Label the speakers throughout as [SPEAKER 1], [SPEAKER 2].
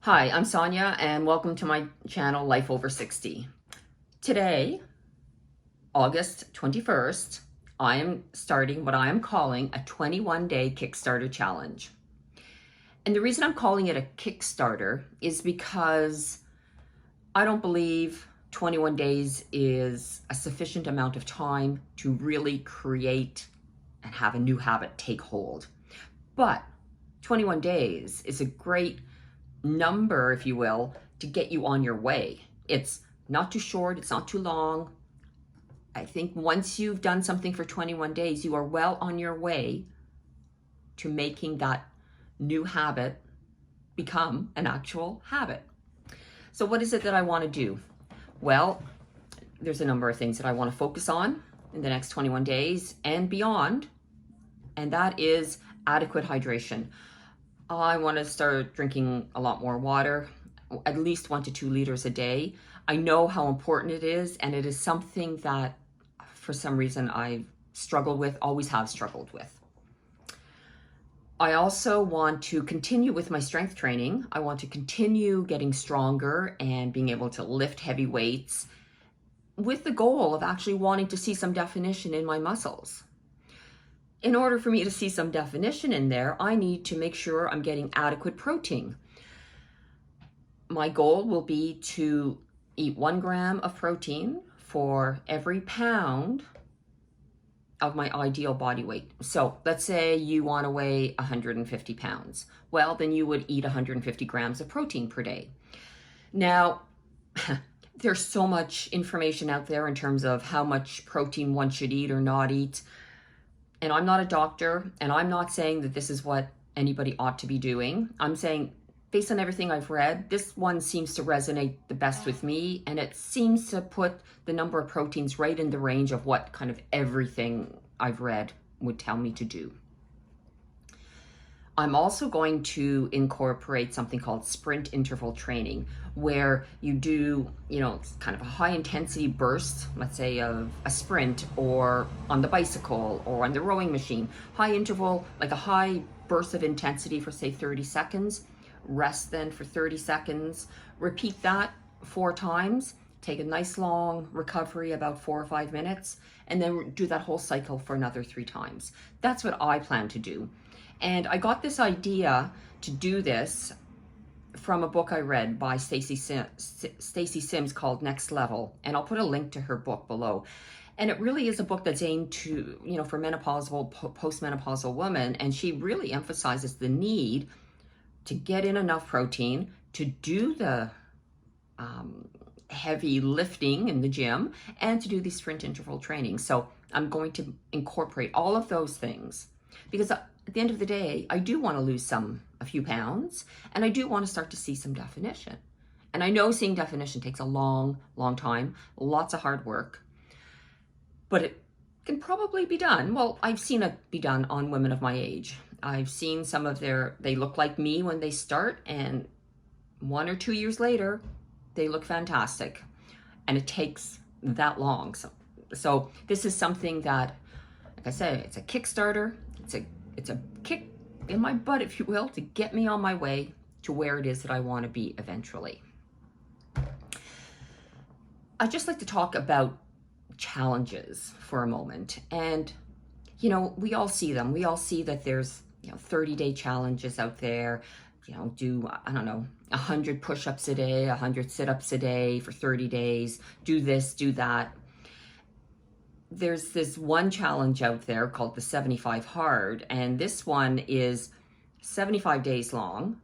[SPEAKER 1] Hi, I'm Sonia and welcome to my channel Life Over 60. Today, August 21st, I am starting what I am calling a 21-day Kickstarter challenge. And the reason I'm calling it a Kickstarter is because I don't believe 21 days is a sufficient amount of time to really create and have a new habit take hold. But 21 days is a great number, if you will, to get you on your way. It's not too short, it's not too long. I think once you've done something for 21 days, you are well on your way to making that new habit become an actual habit. So what is it that I want to do? Well, there's a number of things that I want to focus on in the next 21 days and beyond, and that is adequate hydration. I want to start drinking a lot more water, at least 1 to 2 liters a day. I know how important it is, and it is something that for some reason I've struggled with, always have struggled with. I also want to continue with my strength training. I want to continue getting stronger and being able to lift heavy weights with the goal of actually wanting to see some definition in my muscles. In order for me to see some definition in there, I need to make sure I'm getting adequate protein. My goal will be to eat 1 gram of protein for every pound of my ideal body weight. So let's say you want to weigh 150 pounds. Well, then you would eat 150 grams of protein per day. Now, there's so much information out there in terms of how much protein one should eat or not eat. And I'm not a doctor, and I'm not saying that this is what anybody ought to be doing. I'm saying, based on everything I've read, this one seems to resonate the best with me, and it seems to put the number of proteins right in the range of what kind of everything I've read would tell me to do. I'm also going to incorporate something called sprint interval training, where you do, kind of a high intensity burst, let's say of a sprint or on the bicycle or on the rowing machine. High interval, like a high burst of intensity for say 30 seconds, rest then for 30 seconds, repeat that 4 times, take a nice long recovery, about 4 or 5 minutes, and then do that whole cycle for another 3 times. That's what I plan to do. And I got this idea to do this from a book I read by Stacy Sims called Next Level. And I'll put a link to her book below. And it really is a book that's aimed to, for menopausal, postmenopausal women. And she really emphasizes the need to get in enough protein to do the heavy lifting in the gym and to do the sprint interval training. So I'm going to incorporate all of those things because at the end of the day, I do want to lose a few pounds, and I do want to start to see some definition. And I know seeing definition takes a long, long time, lots of hard work, but it can probably be done. Well, I've seen it be done on women of my age. I've seen some of they look like me when they start, and 1 or 2 years later, they look fantastic. And it takes that long. So this is something that, like I said, it's a Kickstarter. It's a kick in my butt, if you will, to get me on my way to where it is that I want to be eventually. I'd just like to talk about challenges for a moment. And, we all see them. We all see that there's, 30-day challenges out there. Do, 100 push-ups a day, 100 sit-ups a day for 30 days. Do this, do that. There's this one challenge out there called the 75 hard, and this one is 75 days long.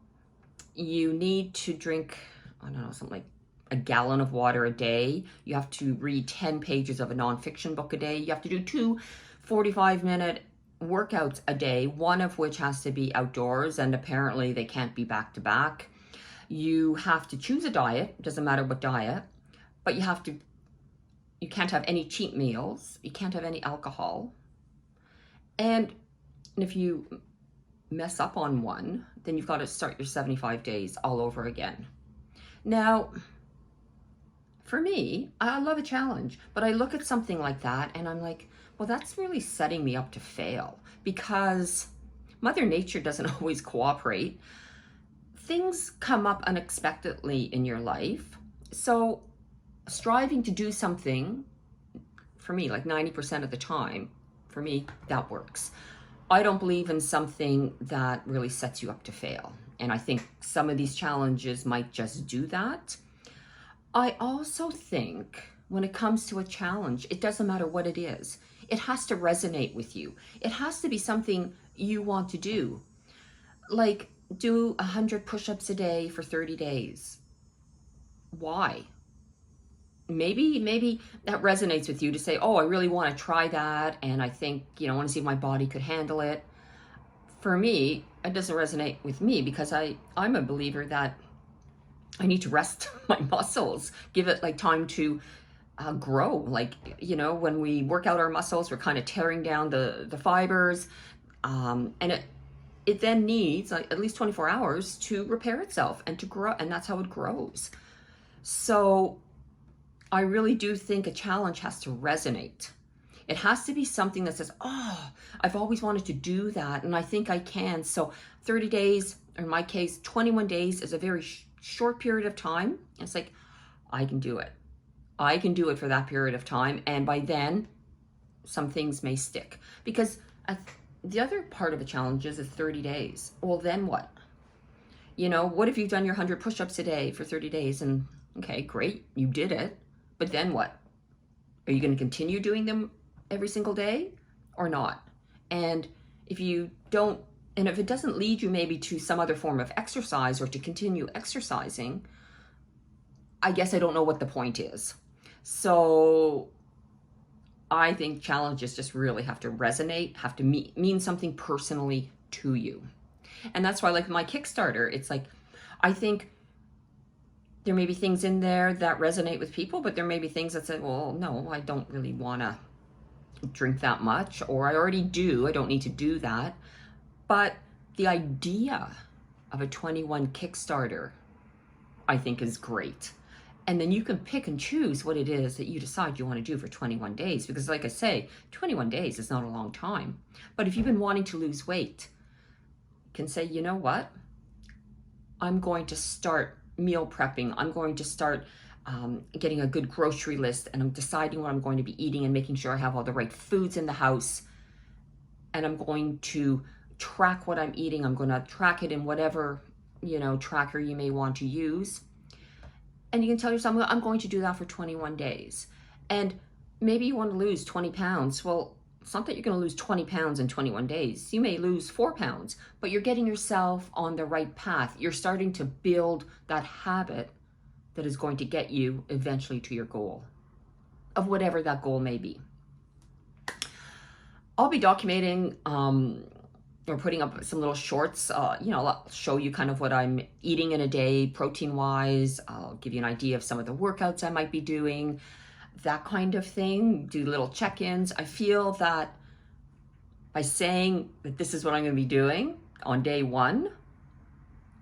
[SPEAKER 1] You need to drink, something like a gallon of water a day. You have to read 10 pages of a nonfiction book a day. You have to do 2 45-minute workouts a day, one of which has to be outdoors, and apparently they can't be back to back. You have to choose a diet, doesn't matter what diet, but you can't have any cheat meals. You can't have any alcohol. And if you mess up on one, then you've got to start your 75 days all over again. Now, for me, I love a challenge, but I look at something like that and I'm like, well, that's really setting me up to fail because Mother Nature doesn't always cooperate. things come up unexpectedly in your life. So striving to do something, for me, like 90% of the time, for me, that works. I don't believe in something that really sets you up to fail. And I think some of these challenges might just do that. I also think when it comes to a challenge, it doesn't matter what it is. It has to resonate with you. It has to be something you want to do. Like do 100 push-ups a day for 30 days. Why? Maybe that resonates with you to say, oh, I really want to try that. And I think, I want to see if my body could handle it. For me, it doesn't resonate with me because I'm a believer that I need to rest my muscles, give it like time to grow. Like, when we work out our muscles, we're kind of tearing down the fibers. And it then needs like at least 24 hours to repair itself and to grow. And that's how it grows. So I really do think a challenge has to resonate. It has to be something that says, oh, I've always wanted to do that, and I think I can. So 30 days, or in my case, 21 days is a very short period of time. It's like, I can do it. I can do it for that period of time. And by then, some things may stick. Because the other part of a challenge is 30 days. Well, then what? What if you've done your 100 push-ups a day for 30 days? And okay, great, you did it. But then what? Are you going to continue doing them every single day or not? And if you don't, and if it doesn't lead you maybe to some other form of exercise or to continue exercising, I guess I don't know what the point is. So I think challenges just really have to resonate, have to mean something personally to you. And that's why, like my Kickstarter, it's like, I think there may be things in there that resonate with people, but there may be things that say, well, no, I don't really want to drink that much, or I already do, I don't need to do that. But the idea of a 21 Kickstarter, I think, is great. And then you can pick and choose what it is that you decide you want to do for 21 days. Because like I say, 21 days is not a long time. But if you've been wanting to lose weight, you can say, you know what? I'm going to start meal prepping. I'm going to start getting a good grocery list, and I'm deciding what I'm going to be eating and making sure I have all the right foods in the house. And I'm going to track what I'm eating. I'm going to track it in whatever, tracker you may want to use. And you can tell yourself, I'm going to do that for 21 days. And maybe you want to lose 20 pounds. Well, it's not that you're going to lose 20 pounds in 21 days. You may lose 4 pounds, but you're getting yourself on the right path. You're starting to build that habit that is going to get you eventually to your goal, of whatever that goal may be. I'll be documenting or putting up some little shorts. I'll show you kind of what I'm eating in a day, protein-wise. I'll give you an idea of some of the workouts I might be doing, that kind of thing, do little check-ins. I feel that by saying that this is what I'm going to be doing on day one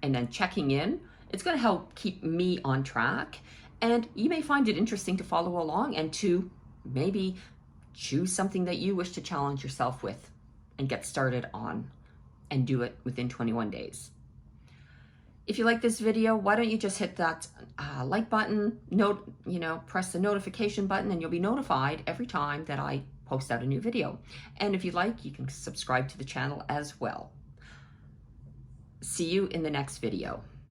[SPEAKER 1] and then checking in, it's going to help keep me on track. And you may find it interesting to follow along and to maybe choose something that you wish to challenge yourself with and get started on and do it within 21 days. If you like this video, why don't you just hit that like button, press the notification button, and you'll be notified every time that I post out a new video. And if you like, you can subscribe to the channel as well. See you in the next video.